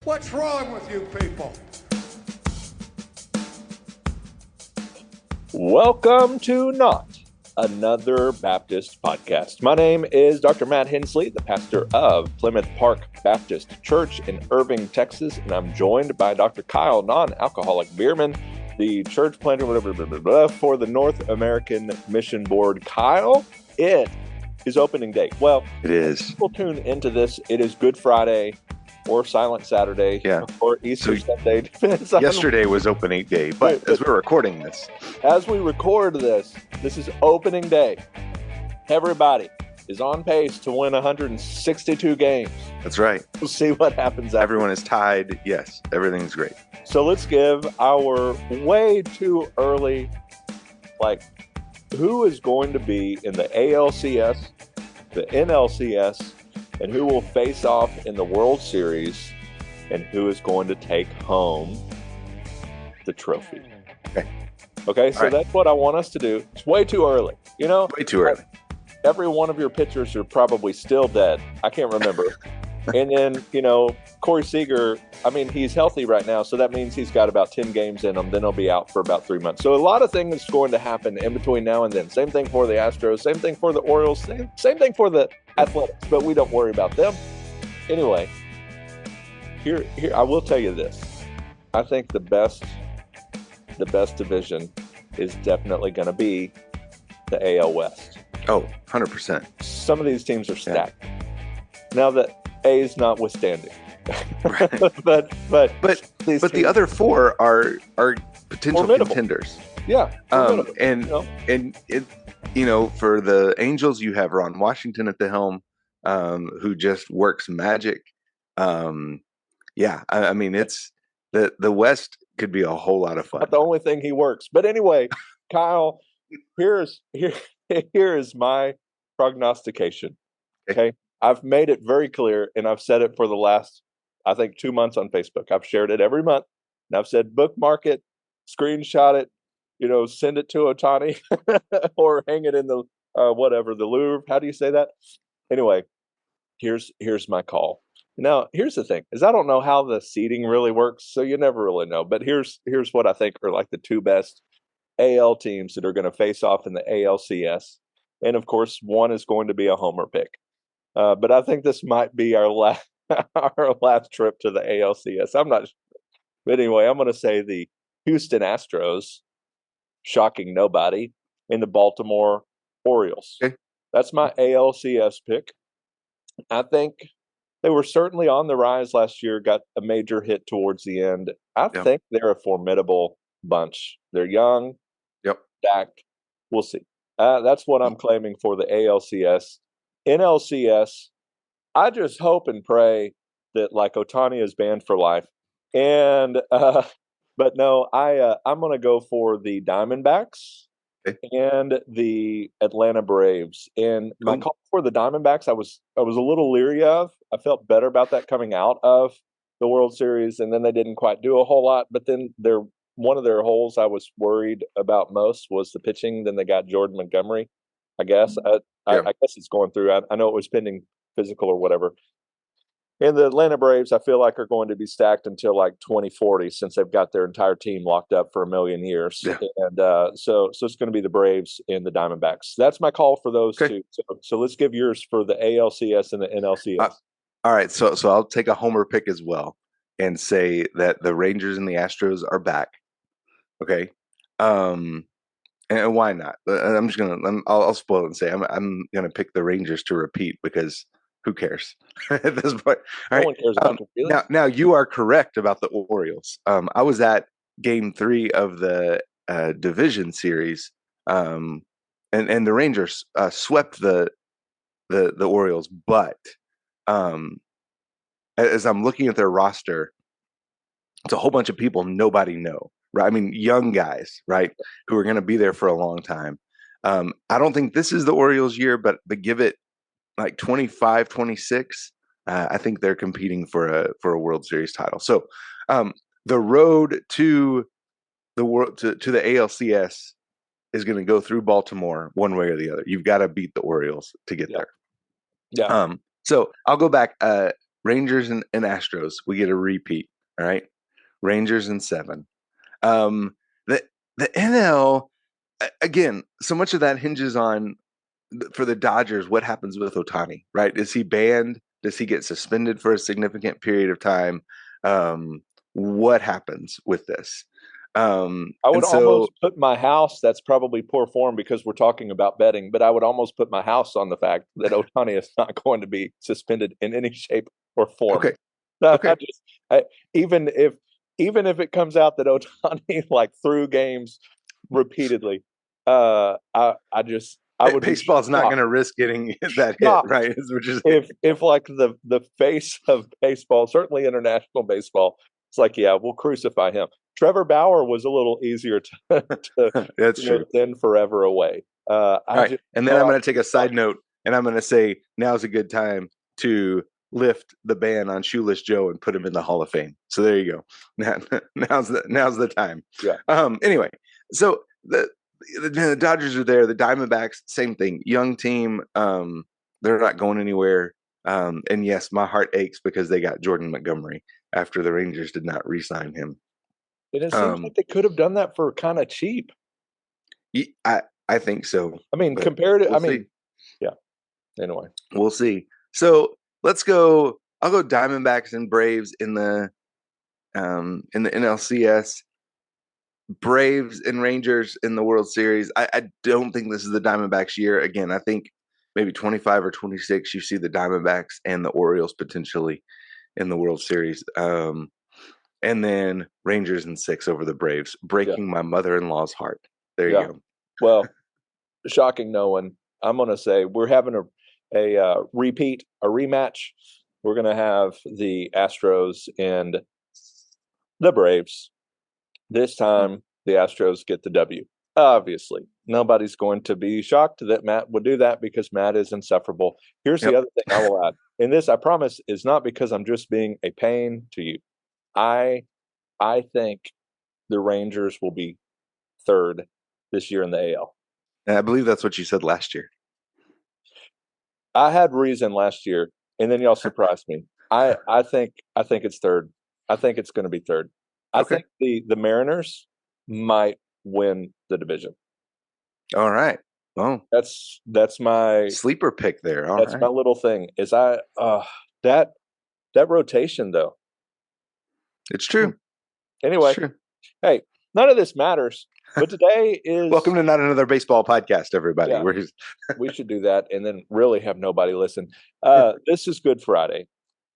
What's wrong with you people? Welcome to Not Another Baptist Podcast. My name is Dr. Matt Hensley, the pastor of Plymouth Park Baptist Church in Irving, Texas, and I'm joined by Dr. Kyle, non-alcoholic beerman, the church planter, for the North American Mission Board. Kyle, it is opening day. Well, it is. People tune into this. It is Good Friday or Silent Saturday, or Easter Sunday. Depends on yesterday was opening day, but as we're recording this. As we record this is opening day. Everybody is on pace to win 162 games. That's right. We'll see what happens after. Everyone is tied. Yes, everything's great. So let's give our way too early, who is going to be in the ALCS, the NLCS, and who will face off in the World Series, and who is going to take home the trophy. Okay, so that's what I want us to do. It's way too early. Way too early. Every one of your pitchers are probably still dead. I can't remember. And then, Corey Seager, he's healthy right now, so that means he's got about 10 games in him. Then he'll be out for about 3 months. So a lot of things going to happen in between now and then. Same thing for the Astros, same thing for the Orioles, same thing for the Athletics, but we don't worry about them. Anyway, here I will tell you this. I think the best division is definitely going to be the AL West. Oh, 100%. Some of these teams are stacked. Now the A's notwithstanding. Right. but the other four are potential formidable contenders. Yeah. And it, for the Angels, you have Ron Washington at the helm, who just works magic. It's the West could be a whole lot of fun. Not the only thing he works. But anyway, Kyle, here is my prognostication. Okay. I've made it very clear, and I've said it for the last, 2 months on Facebook. I've shared it every month, and I've said bookmark it, screenshot it, send it to Ohtani, or hang it in the the Louvre. How do you say that? Anyway, here's my call. Now, here's the thing: is I don't know how the seeding really works, so you never really know. But here's what I think are the two best AL teams that are going to face off in the ALCS, and of course, one is going to be a homer pick. But I think this might be our last trip to the ALCS. I'm not sure. But anyway, I'm going to say the Houston Astros, shocking nobody, and the Baltimore Orioles. Okay. That's my ALCS pick. I think they were certainly on the rise last year, got a major hit towards the end. I think they're a formidable bunch. They're young, stacked. We'll see. That's what I'm claiming for the ALCS. NLCS, I just hope and pray that Ohtani is banned for life. And but no, I'm going to go for the Diamondbacks and the Atlanta Braves. And my call for the Diamondbacks, I was a little leery of. I felt better about that coming out of the World Series, and then they didn't quite do a whole lot. But then one of their holes I was worried about most was the pitching. Then they got Jordan Montgomery, I guess. I guess it's going through. I know it was pending physical or whatever. And the Atlanta Braves, I feel like, are going to be stacked until 2040, since they've got their entire team locked up for a million years. Yeah. And so it's going to be the Braves and the Diamondbacks. That's my call for those two. So let's give yours for the ALCS and the NLCS. All right. So I'll take a homer pick as well and say that the Rangers and the Astros are back. Okay. And why not? I'll spoil it and say I'm gonna pick the Rangers to repeat, because who cares at this point? No one cares about your feelings. Now you are correct about the Orioles. I was at Game 3 of the division series, and the Rangers swept the Orioles. But as I'm looking at their roster, it's a whole bunch of people nobody know. Right? Young guys, right, who are going to be there for a long time. I don't think this is the Orioles' year, but give it 25, 26. I think they're competing for a World Series title. So the road to the ALCS is going to go through Baltimore one way or the other. You've got to beat the Orioles to get there. Yeah. So I'll go back. Rangers and Astros, we get a repeat. All right, Rangers in 7. Um, the NL again. So much of that hinges on for the Dodgers. What happens with Ohtani? Right? Is he banned? Does he get suspended for a significant period of time? What happens with this? I would And so almost put my house, that's probably poor form because we're talking about betting, but I would almost put my house on the fact that Ohtani is not going to be suspended in any shape or form. okay, I okay. just, I, even if it comes out that Ohtani like threw games repeatedly, I would be Baseball's not going shocked, to risk getting that hit, shocked right? Which is if like the face of baseball, certainly international baseball, it's like, yeah, we'll crucify him. Trevor Bauer was a little easier to that's true. than forever away. All I right, just and then I'm going to take a side note, and I'm going to say now's a good time to lift the ban on Shoeless Joe and put him in the Hall of Fame. So there you go. Now's the time. Yeah. Anyway, so the Dodgers are there. The Diamondbacks, same thing. Young team. They're not going anywhere. And yes, my heart aches because they got Jordan Montgomery after the Rangers did not re-sign him. And it seems like they could have done that for kind of cheap. I think so. I mean, compared to, we'll see. Yeah. Anyway, we'll see. So let's go. I'll go Diamondbacks and Braves in the NLCS. Braves and Rangers in the World Series. I don't think this is the Diamondbacks' year. Again, I think maybe 25 or 26, you see the Diamondbacks and the Orioles potentially in the World Series. And then Rangers in 6 over the Braves, breaking my mother-in-law's heart. There you go. Well, shocking no one. I'm going to say we're having a repeat, a rematch. We're going to have the Astros and the Braves. This time, the Astros get the W. Obviously, nobody's going to be shocked that Matt would do that because Matt is insufferable. Here's the other thing I will add. And this, I promise, is not because I'm just being a pain to you. I think the Rangers will be 3rd this year in the AL. And I believe that's what you said last year. I had reason last year, and then y'all surprised me. I think it's 3rd. I think it's going to be 3rd. I think the Mariners might win the division. All right. Well, that's my sleeper pick there. That's my little thing. Is that rotation though? It's true. Anyway, it's true. Hey, none of this matters. But today is welcome to Not Another Baseball Podcast, everybody. Yeah, we should do that and then really have nobody listen. This is Good Friday.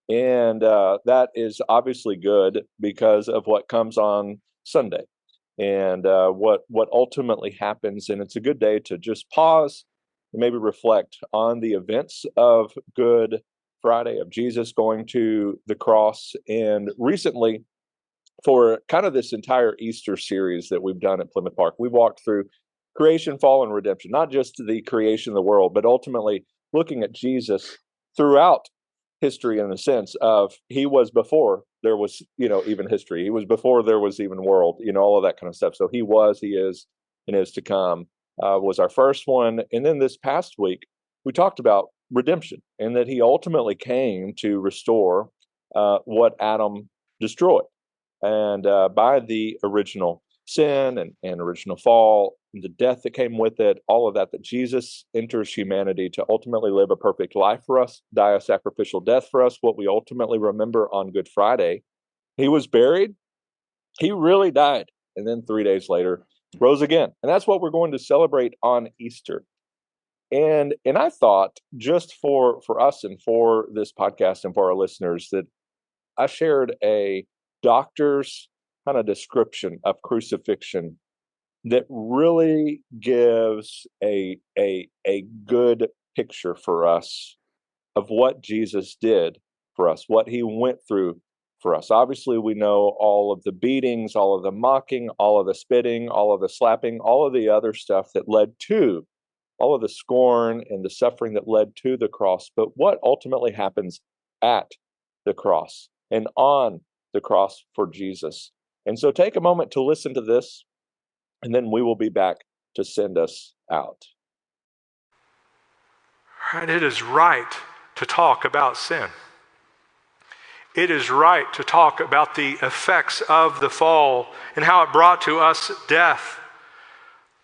And that is obviously good because of what comes on Sunday and what ultimately happens. And it's a good day to just pause and maybe reflect on the events of Good Friday, of Jesus going to the cross. And recently, for kind of this entire Easter series that we've done at Plymouth Park, we've walked through creation, fall, and redemption, not just the creation of the world, but ultimately looking at Jesus throughout history in the sense of he was before there was, even history. He was before there was even world, all of that kind of stuff. So he was, he is, and is to come was our first one. And then this past week, we talked about redemption and that he ultimately came to restore what Adam destroyed. And by the original sin and original fall, the death that came with it, all of that Jesus enters humanity to ultimately live a perfect life for us, die a sacrificial death for us, what we ultimately remember on Good Friday. He was buried. He really died. And then 3 days later, rose again. And that's what we're going to celebrate on Easter. And I thought just for us and for this podcast and for our listeners that I shared a doctor's kind of description of crucifixion that really gives a good picture for us of what Jesus did for us, what he went through for us. Obviously, we know all of the beatings, all of the mocking, all of the spitting, all of the slapping, all of the other stuff that led to all of the scorn and the suffering that led to the cross. But what ultimately happens at the cross and on the cross for Jesus? And so take a moment to listen to this, and then we will be back to send us out. And it is right to talk about sin. It is right to talk about the effects of the fall and how it brought to us death.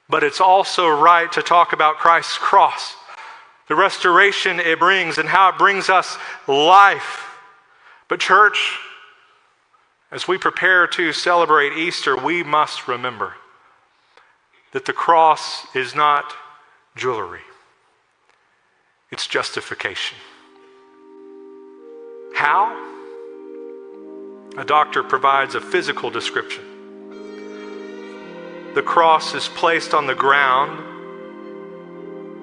But it's also right to talk about Christ's cross, the restoration it brings and how it brings us life. But church, as we prepare to celebrate Easter, we must remember that the cross is not jewelry. It's justification. How? A doctor provides a physical description. The cross is placed on the ground,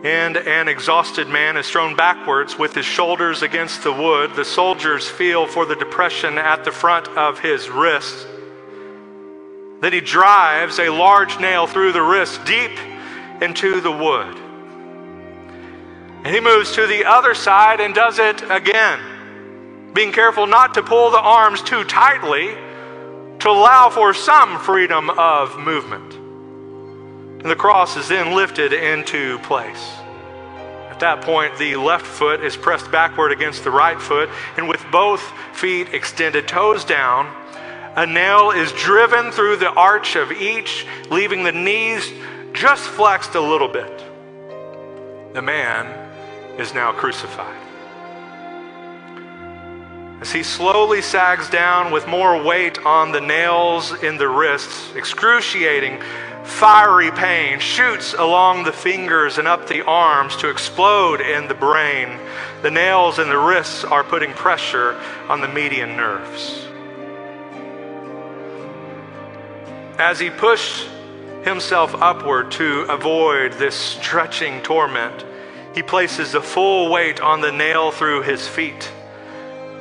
and an exhausted man is thrown backwards with his shoulders against the wood. The soldiers feel for the depression at the front of his wrist. Then he drives a large nail through the wrist deep into the wood. And he moves to the other side and does it again, being careful not to pull the arms too tightly to allow for some freedom of movement. And the cross is then lifted into place. At that point, the left foot is pressed backward against the right foot, and with both feet extended, toes down, a nail is driven through the arch of each, leaving the knees just flexed a little bit. The man is now crucified. As he slowly sags down with more weight on the nails in the wrists, excruciating, fiery pain shoots along the fingers and up the arms to explode in the brain. The nails in the wrists are putting pressure on the median nerves. As he pushed himself upward to avoid this stretching torment, he places the full weight on the nail through his feet.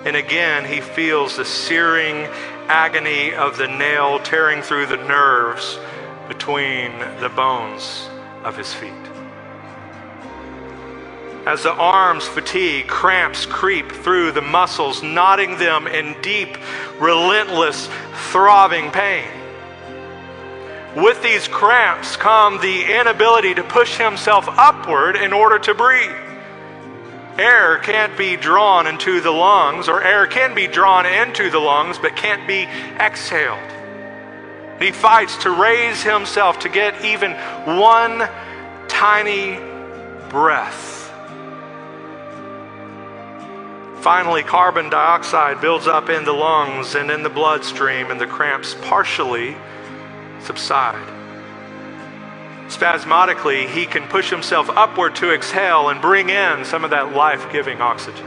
And again, he feels the searing agony of the nail tearing through the nerves between the bones of his feet. As the arms fatigue, cramps creep through the muscles, knotting them in deep, relentless, throbbing pain. With these cramps come the inability to push himself upward in order to breathe. Air can't be drawn into the lungs, or air can be drawn into the lungs but can't be exhaled. He fights to raise himself to get even one tiny breath. Finally, carbon dioxide builds up in the lungs and in the bloodstream, and the cramps partially subside. Spasmodically, he can push himself upward to exhale and bring in some of that life-giving oxygen.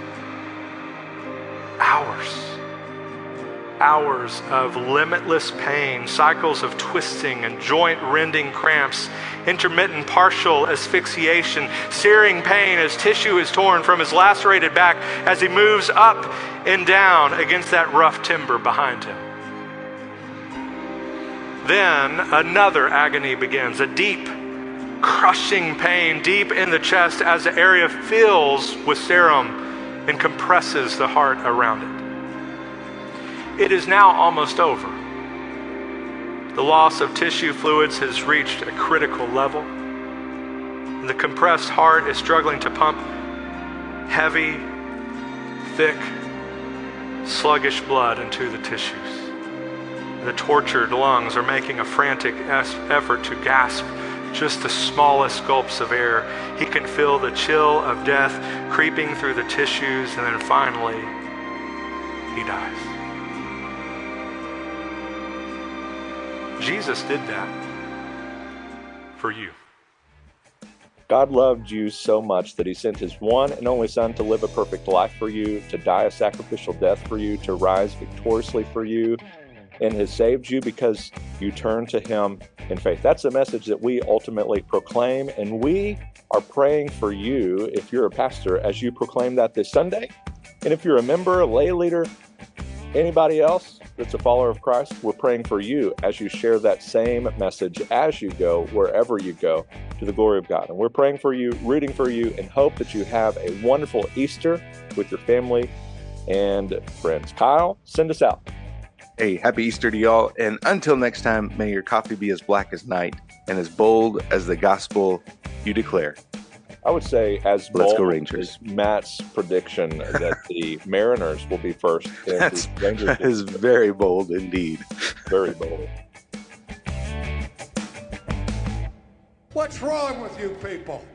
Hours of limitless pain, cycles of twisting and joint-rending cramps, intermittent partial asphyxiation, searing pain as tissue is torn from his lacerated back as he moves up and down against that rough timber behind him. Then another agony begins, a deep, crushing pain deep in the chest as the area fills with serum and compresses the heart around it. It is now almost over. The loss of tissue fluids has reached a critical level. The compressed heart is struggling to pump heavy, thick, sluggish blood into the tissues. The tortured lungs are making a frantic effort to gasp just the smallest gulps of air. He can feel the chill of death creeping through the tissues, and then finally, he dies. Jesus did that for you. God loved you so much that he sent his one and only son to live a perfect life for you, to die a sacrificial death for you, to rise victoriously for you, and has saved you because you turn to him in faith. That's the message that we ultimately proclaim, and we are praying for you, if you're a pastor, as you proclaim that this Sunday. And if you're a member, a lay leader, anybody else that's a follower of Christ, we're praying for you as you share that same message as you go, wherever you go, to the glory of God. And we're praying for you, rooting for you, and hope that you have a wonderful Easter with your family and friends. Kyle, send us out. Hey, happy Easter to y'all. And until next time, may your coffee be as black as night and as bold as the gospel you declare. I would say as Let's go bold Rangers. as Matt's prediction that the Mariners will be first. And That's, the Rangers that is very bold indeed. very bold. What's wrong with you people?